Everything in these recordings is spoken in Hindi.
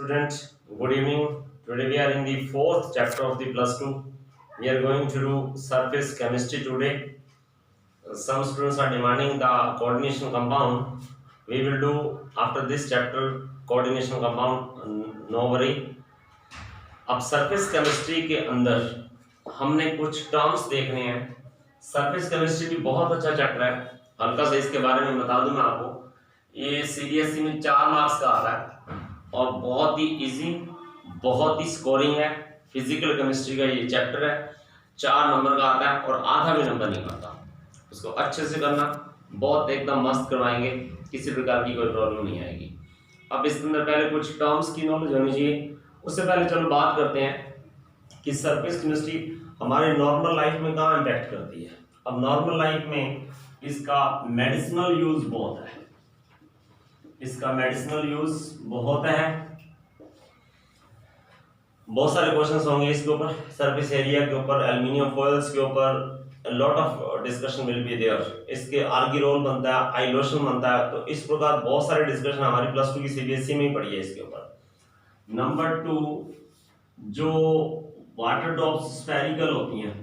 student, good evening. Today we are in the fourth chapter of the plus 2. We are going to do surface chemistry today. Some students are demanding the coordination compound. We will do after this chapter coordination compound, no worry. अब सरफेस केमिस्ट्री के अंदर हमने कुछ टर्म्स देखने हैं. सरफेस केमिस्ट्री भी बहुत अच्छा चैप्टर है. हल्का सा इसके बारे में बता दूं मैं आपको. ये सीबीएसई में 4 मार्क्स का आता है और बहुत ही इजी, बहुत ही स्कोरिंग है. फिजिकल केमिस्ट्री का ये चैप्टर है, 4 नंबर का आता है और आधा भी नंबर नहीं आता. उसको अच्छे से करना, बहुत एकदम मस्त करवाएंगे, किसी प्रकार की कोई प्रॉब्लम नहीं आएगी. अब इसके अंदर पहले कुछ टर्म्स की नॉलेज होनी चाहिए. उससे पहले चलो बात करते हैं कि सरफेस केमिस्ट्री हमारे नॉर्मल लाइफ में कहाँ इम्पैक्ट करती है. अब नॉर्मल लाइफ में इसका मेडिसिनल यूज बहुत है. इसका मेडिसिनल यूज बहुत है. बहुत सारे क्वेश्चंस होंगे इसके ऊपर, सरफेस एरिया के ऊपर, एल्युमिनियम फॉइल्स के ऊपर, lot of discussion will be there. इसके आर्गिरोल बनता है, आइलोशन बनता है. तो इस प्रकार बहुत सारे डिस्कशन हमारी प्लस 2 की सीबीएसई में ही पड़ी है इसके ऊपर. नंबर 2, जो वाटर ड्रॉप्स स्फेरिकल होती हैं,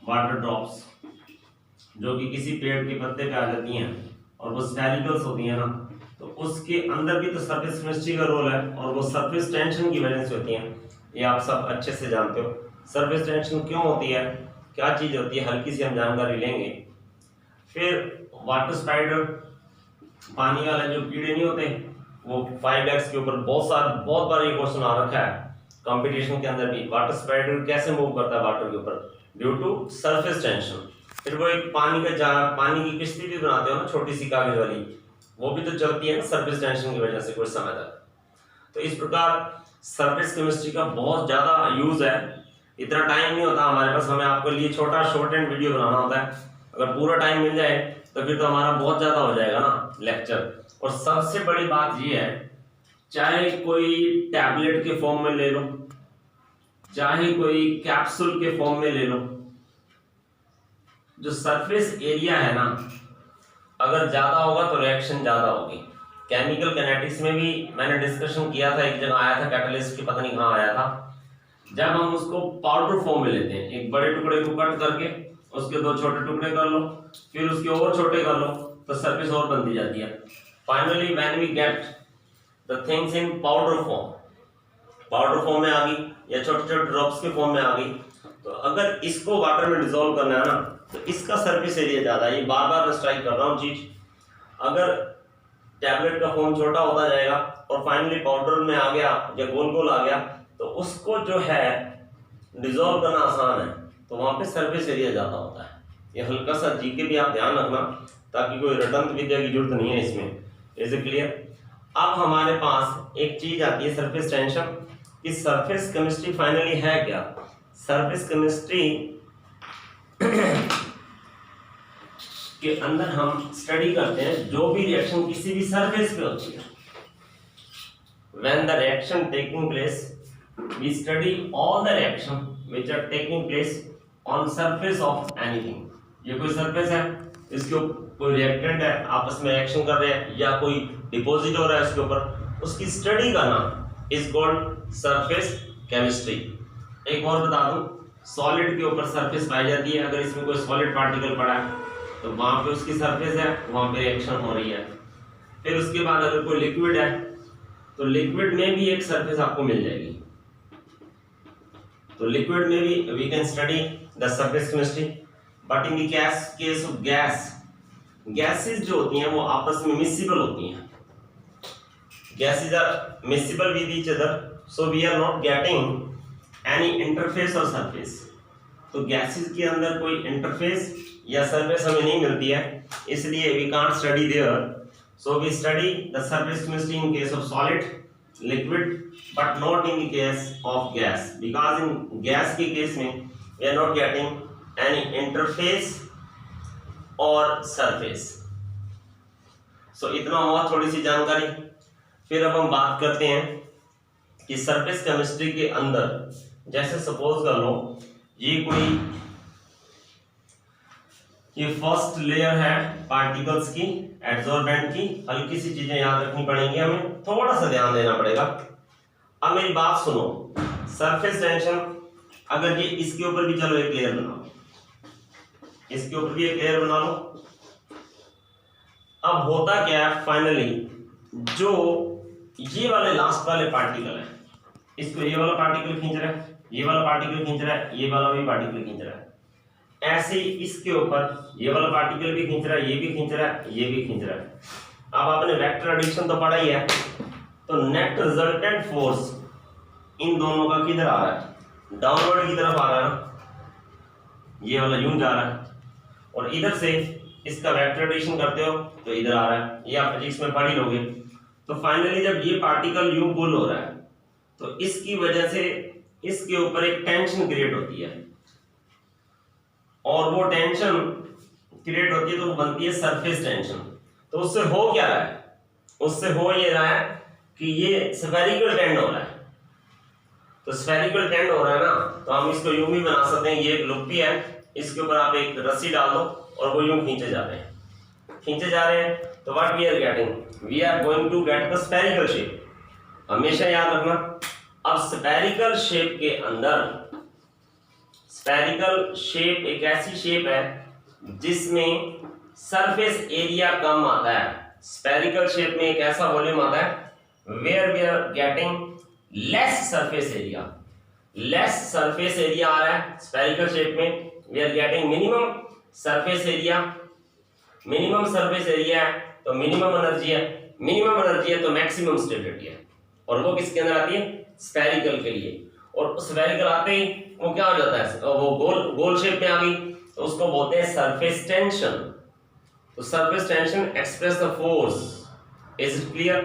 वाटर ड्रॉप्स जो कि किसी पेड़ के पत्ते पे आ जाती हैं और वो स्फेरिकल्स होती हैं ना, तो उसके अंदर भी तो सरफेस केमिस्ट्री का रोल है और वो सरफेस टेंशन की वजह से होती हैं. ये आप सब अच्छे से जानते हो. सरफेस टेंशन क्यों होती है, क्या चीज होती है, हल्की सी हम जानकारी लेंगे. फिर वाटर स्पाइडर, पानी वाले जो कीड़े नहीं होते, वो 5x के ऊपर बहुत बार ये क्वेश्चन आ रखा है कंपटीशन के अंदर भी. वाटर स्पाइडर कैसे मूव करता है वाटर के ऊपर, ड्यू टू सरफेस टेंशन. फिर वो एक पानी की किश्ती भी बनाते हो ना, छोटी सी कागज वाली, वो भी तो चलती है ना सरफेस टेंशन की वजह से कुछ समय तक. तो इस प्रकार सरफेस केमिस्ट्री का बहुत ज्यादा यूज है. इतना टाइम नहीं होता हमारे पास, हमें आपके लिए छोटा शॉर्ट एंड वीडियो बनाना होता है. अगर पूरा टाइम मिल जाए तो फिर तो हमारा बहुत ज्यादा हो जाएगा ना लेक्चर. और सबसे बड़ी बात ये है, चाहे कोई टैबलेट के फॉर्म में ले लो, चाहे कोई कैप्सूल के फॉर्म में ले लो, जो सरफेस एरिया है ना, अगर ज्यादा होगा तो रिएक्शन ज्यादा होगी. केमिकल कैनेटिक्स में भी मैंने डिस्कशन किया था, एक जगह आया था कैटलिस्ट की, पता नहीं कहाँ आया था. जब हम उसको पाउडर फॉर्म में लेते हैं, एक बड़े टुकड़े को कट करके उसके 2 छोटे टुकड़े कर लो, फिर उसके और छोटे कर लो, तो सरफेस और बनती जाती है. Finally when we get the things in powder form में आ गई या छोटे छोटे ड्रॉप्स के फॉर्म में आ गई, तो अगर इसको वाटर में डिसॉल्व करना है ना, तो इसका सरफेस एरिया ज्यादा है. ये बार बार मैं स्ट्राइक कर रहा हूँ चीज. अगर टैबलेट का फॉर्म छोटा होता जाएगा और फाइनली पाउडर में आ गया या गोल गोल आ गया, तो उसको जो है डिसॉल्व करना आसान है, तो वहां पे सरफेस एरिया ज्यादा होता है. ये हल्का सा जीके भी आप ध्यान रखना, ताकि कोई रटंत विद्या की जरूरत नहीं है इसमें. Is it clear? अब हमारे पास एक चीज आती है सरफेस टेंशन. कि सरफेस केमिस्ट्री फाइनली है क्या. सरफेस केमिस्ट्री के अंदर हम स्टडी करते हैं जो भी रिएक्शन किसी भी सरफेस पे होती है. When the reaction taking place, we study all the reaction which are taking place on surface of anything. ये कोई सरफेस है, इसके ऊपर कोई रिएक्टेंट है, आपस में रिएक्शन कर रहे हैं, या कोई डिपॉजिट हो रहा है इसके ऊपर, उसकी स्टडी करना इज कॉल्ड सरफेस केमिस्ट्री. एक और बता दूं, सॉलिड के ऊपर सरफेस पाई जाती है. अगर इसमें कोई सॉलिड पार्टिकल पड़ा है तो वहां पे उसकी सरफेस है, वहां पे रिएक्शन हो रही है. फिर उसके बाद अगर कोई लिक्विड है तो लिक्विड में भी एक सरफेस आपको मिल जाएगी. तो लिक्विड में भी we can study the surface chemistry. But in the case of gases जो होती हैं वो आपस में मिक्सिबल होती हैं. Gases are miscible with each other, so we are not getting any interface और सरफेस. तो गैसेस के अंदर कोई इंटरफेस या सरफेस हमें नहीं मिलती है, इसलिए we can't study there. So we study the surface chemistry in case of solid, liquid, but not in the case of gas, because in gas के केस में we are not getting any interface और surface. so इतना हुआ थोड़ी सी जानकारी. फिर अब हम बात करते हैं कि सरफेस केमिस्ट्री के अंदर, जैसे सपोज कर लो ये फर्स्ट लेयर है पार्टिकल्स की, एड्सॉर्बेंट की. हल्की सी चीजें याद रखनी पड़ेंगी, हमें थोड़ा सा ध्यान देना पड़ेगा. अब मेरी बात सुनो, सरफेस टेंशन अगर ये इसके ऊपर भी चलो एक लेयर बनाओ, इसके ऊपर भी एक लेयर बना लो। अब होता क्या है फाइनली, जो ये वाले लास्ट वाले पार्टिकल है, इसको ये वाला पार्टिकल खींच रहा है, ये वाला पार्टिकल खींच रहा है, ये वाला भी पार्टिकल खींच रहा है, ऐसे ही इसके ऊपर ये वाला पार्टिकल भी खींच रहा है, ये भी खींच रहा है, ये भी खींच रहा है। अब आपने वेक्टर एडिशन तो पढ़ा ही है, तो नेट रिजल्टेंट फोर्स इन दोनों का किधर आ रहा है, डाउनवर्ड की तरफ आ रहा है ना, ये वाला यूं जा रहा है, और इधर से इसका वेक्टर एडिशन करते हो तो इधर आ रहा है, ये आप फिजिक्स में पढ़ ही लोगे। तो फाइनली जब ये पार्टिकल यूं पुल हो रहा है तो इसकी वजह से इसके ऊपर एक टेंशन क्रिएट होती है, और वो टेंशन क्रिएट होती है तो वो बनती है सरफेस टेंशन। तो उससे हो क्या रहा है, उससे हो ये रहा है कि ये स्फेरिकल टेंड हो रहा है। तो स्फेरिकल टेंड हो रहा है ना, तो हम इसको यूं भी बना सकते हैं, ये एक लुप्पी है, इसके ऊपर आप एक रस्सी डाल दो और वो यूं खींचे जा रहे हैं, खींचे जा रहे हैं, तो what we are getting, we are going to get the spherical shape. हमेशा याद रखना, अब स्फेरिकल शेप के अंदर, स्फेरिकल शेप एक ऐसी शेप है जिसमें सरफेस एरिया कम आता है। स्फेरिकल शेप में एक ऐसा वॉल्यूम आता है where we are getting less surface area, less surface area आ रहा है स्फेरिकल शेप में, we are getting minimum surface area. Minimum surface area है तो मिनिमम एनर्जी है, मिनिमम एनर्जी है तो मैक्सिमम स्टेबिलिटी है, और वो किसके अंदर आती है, स्फेरिकल के लिए। और स्फेरिकल आते ही वो क्या हो जाता है, वो गोल शेप में आ गई, तो उसको बोलते हैं सरफेस टेंशन। तो surface tension express the force, is it clear.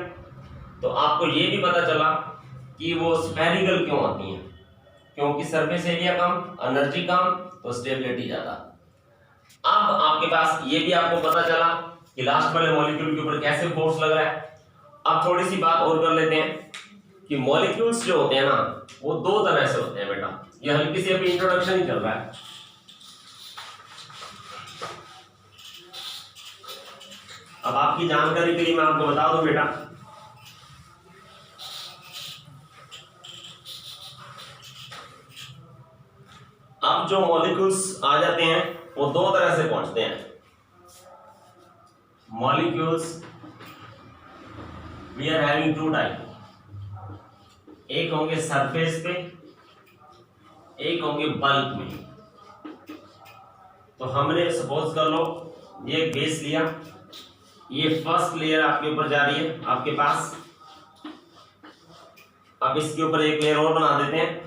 तो आपको ये भी पता चला कि वो स्फेरिकल क्यों आती है, क्योंकि सरफेस एरिया कम, एनर्जी कम, तो स्टेबिलिटी ज्यादा। अब आपके पास ये भी आपको पता चला कि लास्ट वाले मॉलिक्यूल के ऊपर कैसे फोर्स लग रहा है। अब थोड़ी सी बात और कर लेते हैं कि मॉलिक्यूल्स जो होते हैं ना, वो दो तरह से होते हैं बेटा, ये हल्की सी अभी इंट्रोडक्शन ही चल रहा है। अब आपकी जानकारी के लिए मैं आपको बता दूं बेटा, अब जो मॉलिक्यूल्स आ जाते हैं वो दो तरह से पहुंचते हैं। Molecules we are having two type, एक होंगे सरफेस पे, एक होंगे बल्क में। तो हमने सपोज कर लो ये एक बेस लिया, ये फर्स्ट लेयर आपके ऊपर जा रही है आपके पास, अब इसके ऊपर एक लेयर और बना देते हैं,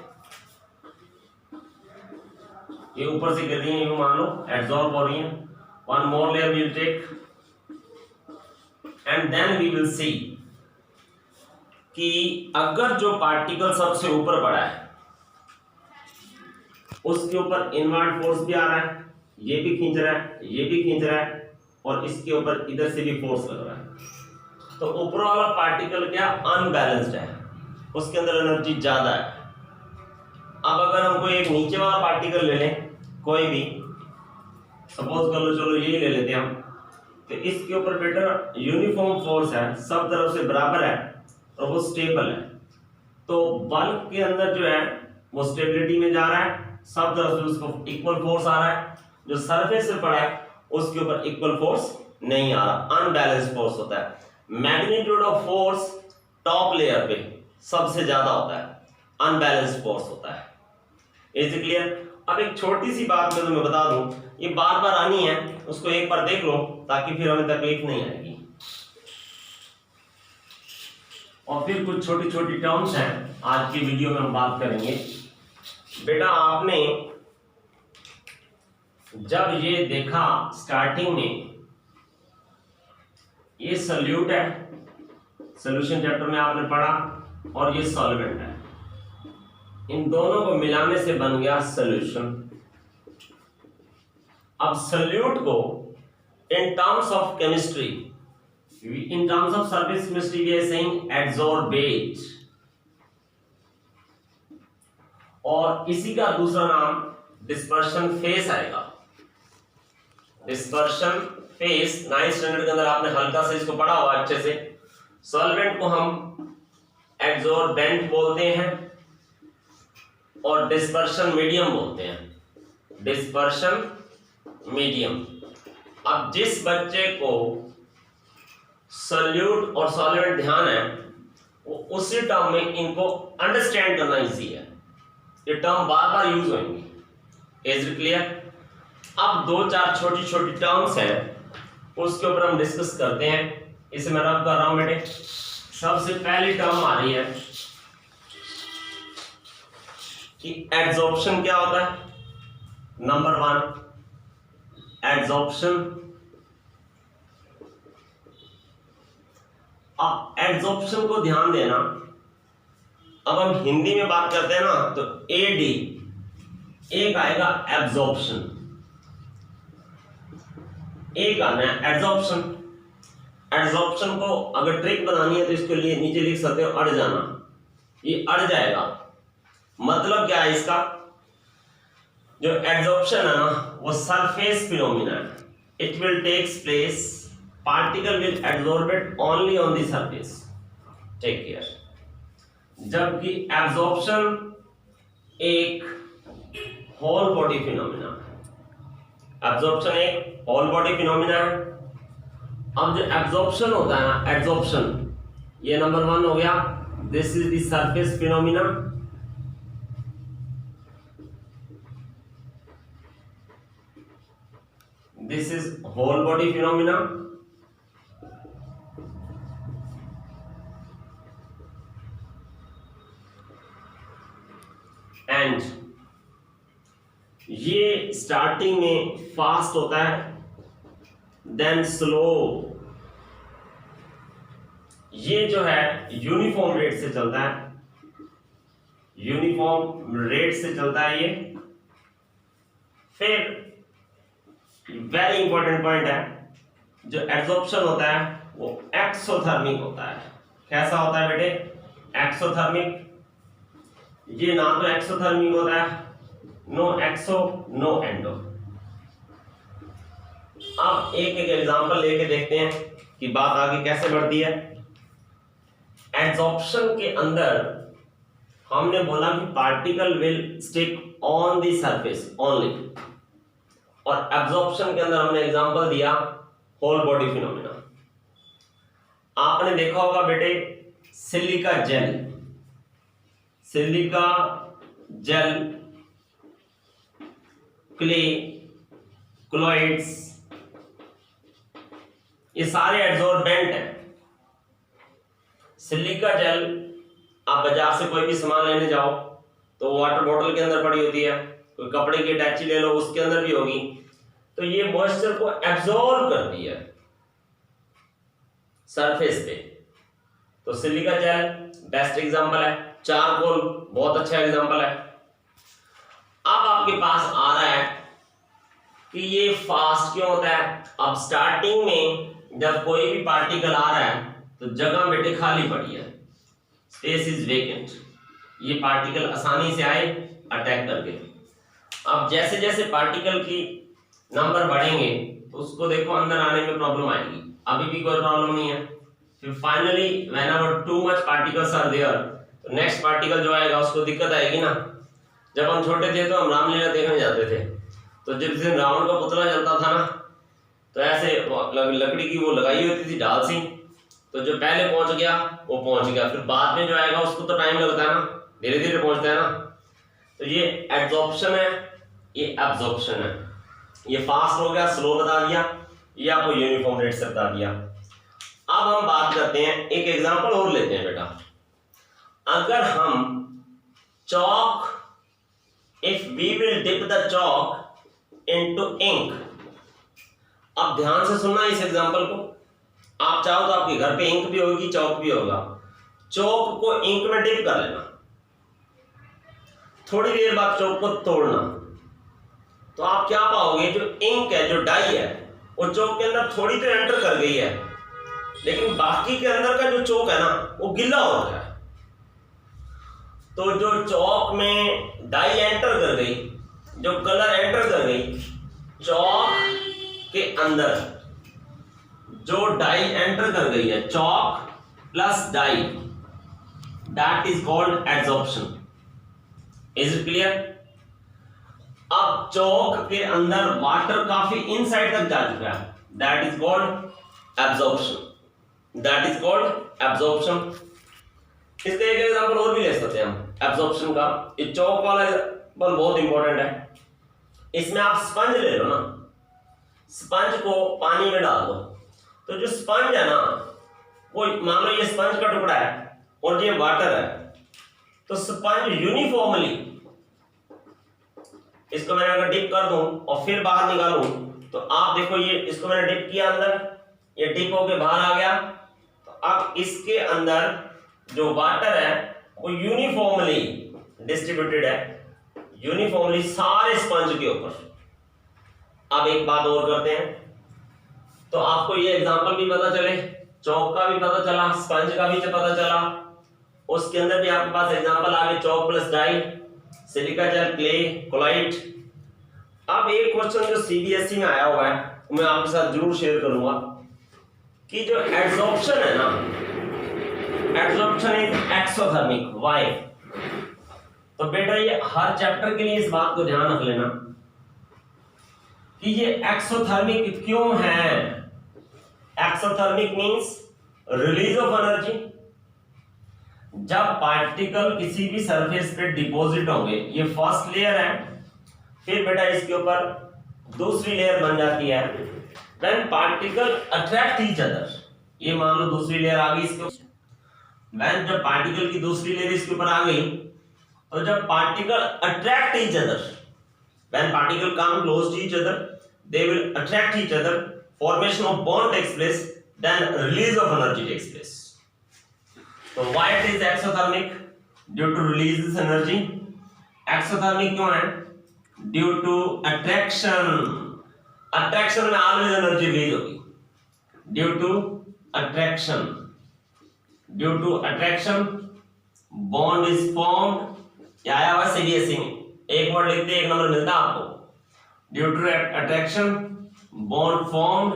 ये ऊपर से गिर रही है, यूं मान लो एब्जॉर्ब हो रही है, one more layer we will take and then we will see कि अगर जो पार्टिकल सबसे ऊपर पड़ा है उसके ऊपर इनवर्ट फोर्स भी आ रहा है, ये भी खींच रहा है, ये भी खींच रहा है, और इसके ऊपर इधर से भी फोर्स लग रहा है, तो ऊपर वाला पार्टिकल क्या अनबैलेंस्ड है, उसके अंदर एनर्जी ज्यादा है। अब अगर हम कोई एक नीचे वाला पार्टिकल ले लें, कोई भी सपोज कर लो, चलो ये ले लेते हैं हम, तो इसके ऊपर बेटा यूनिफॉर्म फोर्स है, सब तरफ से बराबर है और वो स्टेबल है। तो बल्क के अंदर जो है वो स्टेबिलिटी में जा रहा है, सब तरफ से उसको इक्वल फोर्स आ रहा है, जो सरफेस पे पड़ा है उसके ऊपर इक्वल फोर्स नहीं आ रहा, अनबैलेंस्ड फोर्स होता है। Magnitude of force top layer पे सबसे ज्यादा होता है, अनबैलेंस्ड फोर्स होता है। Is it clear. अब एक छोटी सी बात मैं तुम्हें बता दूं, ये बार बार आनी है, उसको एक बार देख लो ताकि फिर हमें तकलीफ नहीं आएगी। और फिर कुछ छोटी छोटी टर्म्स हैं आज की वीडियो में हम बात करेंगे। बेटा आपने जब ये देखा स्टार्टिंग में, ये सॉल्यूट है, सॉल्यूशन चैप्टर में आपने पढ़ा, और ये सॉल्वेंट है, इन दोनों को मिलाने से बन गया सॉल्यूशन। अब सॉल्यूट को in terms of chemistry, in terms of surface chemistry we are saying adsorbate, और इसी का दूसरा नाम डिस्पर्शन फेस आएगा। डिस्पर्शन फेस 9th स्टैंडर्ड के अंदर आपने हल्का से इसको पढ़ा हुआ अच्छे से। सॉल्वेंट को हम एड्सॉर्बेंट बोलते हैं और डिस्पर्शन मीडियम बोलते हैं, डिस्पर्शन मीडियम। अब जिस बच्चे को सॉल्यूट और सॉल्वेंट ध्यान है वो उसी टर्म में इनको अंडरस्टैंड करना इजी है, ये टर्म बार बार यूज होंगी। Is it clear? अब दो चार छोटी छोटी टर्म्स हैं उसके ऊपर हम डिस्कस करते हैं। इसे मैं रब कर रहा हूं बेटे। सबसे पहली टर्म आ रही है कि एड्सॉर्प्शन क्या होता है। Number 1 adsorption. अब एड्सॉर्प्शन को ध्यान देना, अब हम हिंदी में बात करते हैं ना तो एडी, एक आएगा एब्जॉर्प्शन, एक आना है एड्सॉर्प्शन। एड्सॉर्प्शन को अगर ट्रिक बनानी है तो इसके लिए नीचे लिख सकते हो अड़ जाना, ये अड़ जाएगा। मतलब क्या है इसका, जो एड्सॉर्प्शन है ना वो सरफेस फिनोमिना है, it will takes place, particle will absorb only on the surface, take care. जबकि एब्सॉर्प्शन एक होल बॉडी फिनोमिना है, एब्सॉर्प्शन एक होल बॉडी फिनोमिना है। अब जो एब्सॉर्प्शन होता है ना, एब्सॉर्प्शन ये नंबर 1 हो गया, this is the surface phenomena. This is whole body phenomena. And ये स्टार्टिंग में फास्ट होता है, देन स्लो। ये जो है यूनिफॉर्म रेट से चलता है, यूनिफॉर्म रेट से चलता है ये। फिर वेरी इंपॉर्टेंट पॉइंट है, जो एब्जॉर्प्शन होता है वो एक्सोथर्मिक होता है। कैसा होता है बेटे? एक्सोथर्मिक। ये ना तो एक्सोथर्मिक होता है, नो एक्सो नो एंडो। अब एक एक एग्जांपल लेके देखते हैं कि बात आगे कैसे बढ़ती है। एब्जॉर्प्शन के अंदर हमने बोला कि particle will stick on the surface only, और एब्जॉर्प्शन के अंदर हमने एग्जांपल दिया होल बॉडी फिनोमिना। आपने देखा होगा बेटे silica gel, silica gel, clay, colloids, ये सारे एड्सॉर्बेंट हैं। सिलिका जेल आप बाजार से कोई भी सामान लेने जाओ तो वाटर बॉटल के अंदर पड़ी होती है, कोई कपड़े की अटैची ले लो उसके अंदर भी होगी, तो ये मॉइस्चर को एब्सॉर्ब करती है सरफेस पे। तो सिलिका जेल बेस्ट एग्जांपल है, चारकोल बहुत अच्छा एग्जांपल है। अब आपके पास आ रहा है कि ये फास्ट क्यों होता है। अब स्टार्टिंग में जब कोई भी पार्टिकल आ रहा है तो जगह बेटे खाली पड़ी है, स्पेस इज वेकेंट, ये पार्टिकल आसानी से आए अटैक करके। अब जैसे जैसे पार्टिकल की नंबर बढ़ेंगे तो उसको देखो अंदर आने में प्रॉब्लम आएगी, अभी भी कोई प्रॉब्लम नहीं है। फिर finally whenever too much particles are there, तो नेक्स्ट पार्टिकल जो आएगा उसको दिक्कत आएगी ना। जब हम छोटे थे तो हम रामलीला देखने जाते थे, तो जिस दिन रावण का पुतला जलता था ना तो ऐसे लकड़ी की वो लगाई होती थी ढाल सी, तो जो पहले पहुंच गया वो पहुंच गया, फिर बाद में जो आएगा उसको तो टाइम लगता है ना, धीरे धीरे पहुंचता है ना। तो ये एब्जॉर्प्शन है, ये एब्जॉर्प्शन है। ये फास्ट हो गया, स्लो बता दिया, ये आपको यूनिफॉर्म रेट से बता दिया। अब हम बात करते हैं, एक एग्जांपल और लेते हैं बेटा। अगर हम chalk, if we will dip the chalk into ink, अब ध्यान से सुनना इस एग्जांपल को। आप चाहो तो आपके घर पे इंक भी होगी, चौक भी होगा। चौक को इंक में डिप कर लेना, थोड़ी देर बाद चौक को तोड़ना, तो आप क्या पाओगे, जो इंक है, जो डाई है, वो चौक के अंदर थोड़ी तो एंटर कर गई है, लेकिन बाकी के अंदर का जो चौक है ना वो गिल्ला हो गया है। तो जो चौक में डाई एंटर कर गई, जो कलर एंटर कर गई, चौक के अंदर जो डाई एंटर कर गई है, chalk plus dye, that is called absorption. Is it clear? अब चौक के अंदर वाटर काफी इनसाइड तक जा चुका है, that is called absorption, that is called absorption. इसका एक एग्जांपल और भी ले सकते हैं हम एब्जॉर्प्शन का। ये चौक वाला एग्जांपल बहुत इंपॉर्टेंट है। इसमें आप स्पंज ले लो ना, स्पंज को पानी में डाल दो, तो जो स्पंज है ना, वो मान लो ये स्पंज का टुकड़ा है और ये वाटर है, तो स्पंज यूनिफॉर्मली, इसको मैंने अगर डिप कर दूं और फिर बाहर निकालूं, तो आप देखो ये इसको मैंने डिप किया अंदर, ये डिप होके बाहर आ गया, तो अब इसके अंदर जो वाटर है वो यूनिफॉर्मली डिस्ट्रीब्यूटेड है, यूनिफॉर्मली सारे स्पंज के ऊपर। अब एक बात और करते हैं, तो आपको ये एग्जांपल भी पता चले, चौक का भी पता चला, स्पंज का भी पता चला, उसके अंदर भी आपके पास एग्जांपल आ गए, chalk plus dye, silica gel, clay, colloid. अब एक क्वेश्चन जो सीबीएसई में आया हुआ है मैं आपके साथ जरूर शेयर करूंगा कि जो एब्जॉर्प्शन है ना, एब्जॉर्प्शन इज एक्सोथर्मिक। व्हाई? तो बेटा ये हर चैप्टर के लिए इस बात को ध्यान रख लेना कि ये एक्सोथर्मिक क्यों है। Exothermic means release of energy. जब पार्टिकल किसी भी सरफेस पे डिपॉजिट होंगे, ये फर्स्ट लेयर है, फिर बेटा इसके ऊपर दूसरी लेयर बन जाती है, when particle attract each other. ये मान लो दूसरी लेयर आ गई इसके ऊपर, व्हेन जब पार्टिकल की दूसरी लेयर इसके ऊपर आ गई, तो जब particle attract each other, when particle come close to each other, they will attract each other, formation of bond takes place, then release of energy takes place. So why it is exothermic? Due to release this energy. Exothermic क्यों है? Due to attraction. Attraction में always energy release होगी, due to attraction. Due to attraction bond is formed। क्या आया हुआ सीबीएसई में, एक वर्ड लिखते एक नंबर मिलता आपको। Due to attraction bond formed,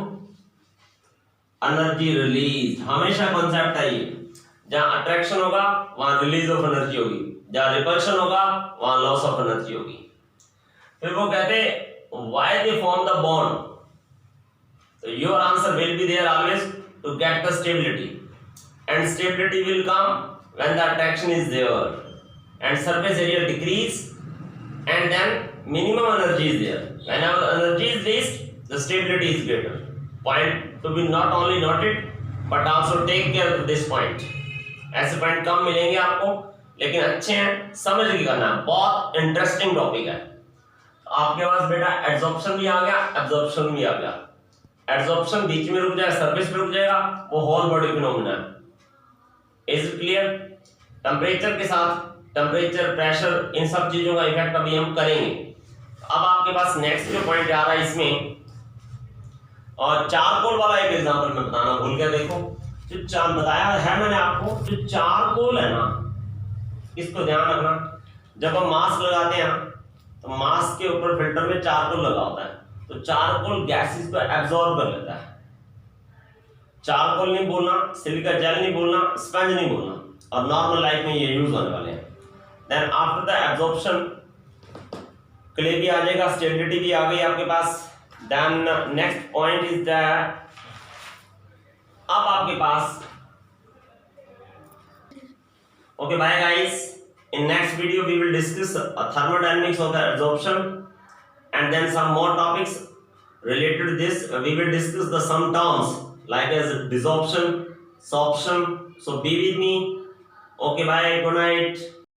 energy released। हमेशा कॉन्सेप्ट है ये, जहां अट्रैक्शन होगा वहां रिलीज ऑफ एनर्जी होगी, जहां रिपल्शन होगा वहां लॉस ऑफ एनर्जी होगी। फिर वो कहते why they form the bond, तो your answer will be there always to get the stability, and stability will come when the attraction is there and surface area decrease and then minimum energy is there. Whenever the energy is least, the stability is greater. Point to be not only noted but also take care of this point. ऐसे पॉइंट कम मिलेंगे आपको, लेकिन अच्छे हैं, समझ के करना है, बहुत इंटरेस्टिंग टॉपिक है। आपके पास बेटा एब्जॉर्प्शन भी आ गया, एब्जॉर्प्शन भी आ गया। एब्जॉर्प्शन बीच में रुक जाए, सरफेस पे रुक जाएगा, वो होल बॉडी फिनोमेना है। Is it clear? टेम्परेचर के साथ टेम्परेचर, प्रेशर, इन सब चीजों का इफेक्ट अभी हम करेंगे। अब आपके पास नेक्स्ट जो पॉइंट आ रहा है इसमें, और चारकोल वाला एक एग्जांपल मैं बताना भूल गया। देखो जो बताया है मैंने आपको, जो चारकोल है ना, इसको ध्यान रखना। जब हम मास्क लगाते हैं तो मास्क के ऊपर फिल्टर में चारकोल लगा होता है, तो चारकोल गैसेस को एब्जॉर्ब कर लेता है। चारकोल नहीं बोलना, सिलिका जेल नहीं बोलना, स्पंज नहीं बोलना, और नॉर्मल लाइफ में ये यूज होने वाले हैं। Then after the absorption clay भी आ जाएगा, स्टेबिलिटी भी आ गई आपके पास। Then next point is the, अब आपके पास, okay bye guys, in next video we will discuss thermodynamics of the absorption and then some more topics related to this. We will discuss the some terms like as desorption, sorption. So be with me. Okay, bye, good night.